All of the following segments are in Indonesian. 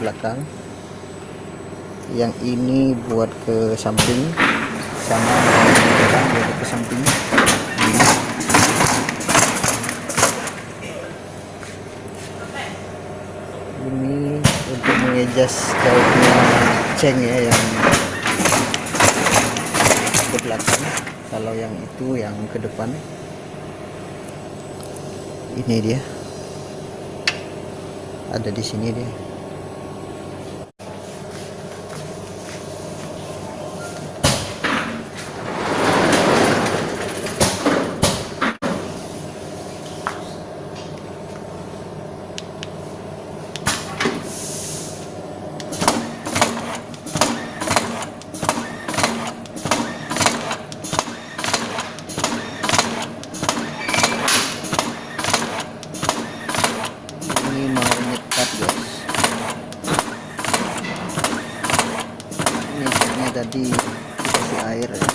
belakang, yang ini buat ke samping, sama yang belakang buat ke samping. Ini untuk mengejas jauhnya ceng ya, yang ke belakang. Kalau yang itu yang ke depan, ini dia ada di sini dia. Ini mau nyekat guys. Ini catnya tadi dikasih air ya.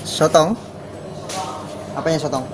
Sotong? Apanya sotong?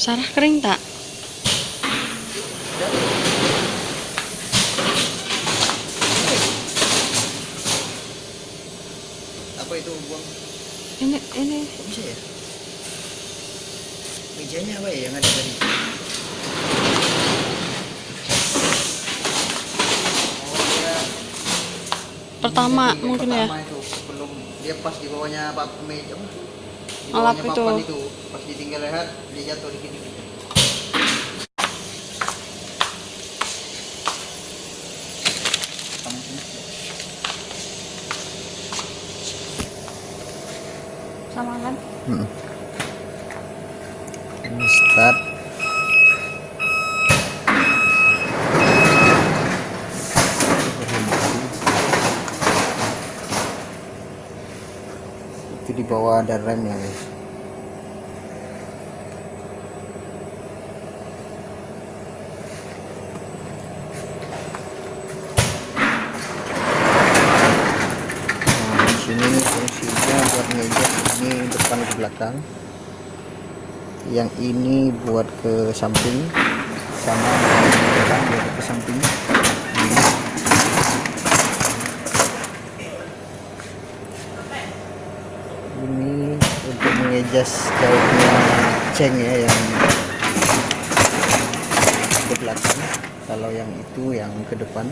Sarah kering tak? Apa itu buang? Ini Kok bisa ya? Mejanya apa ya yang ada tadi? Oh ya. pertama Ini mungkin ya. pertama itu sebelum dia pas di bawahnya meja apa? Di Ngelap bawahnya itu. papan itu pas ditinggal leher dia jatuh di sini. Sama sini. Sama kan? Ini start. Itu di bawah ada rem ya guys. Nah, di sini fungsinya buat ngejet, ini depan ke belakang. Yang ini buat ke samping, sama yang belakang buat ke samping. Ini untuk mengejas jauhnya ceng ya, yang ke belakang. Kalau yang itu yang ke depan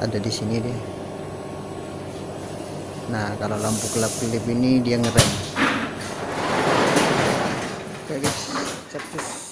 ada di sini dia. Nah, kalau lampu kelap-kelip ini dia ngerem. Oke guys, capcus.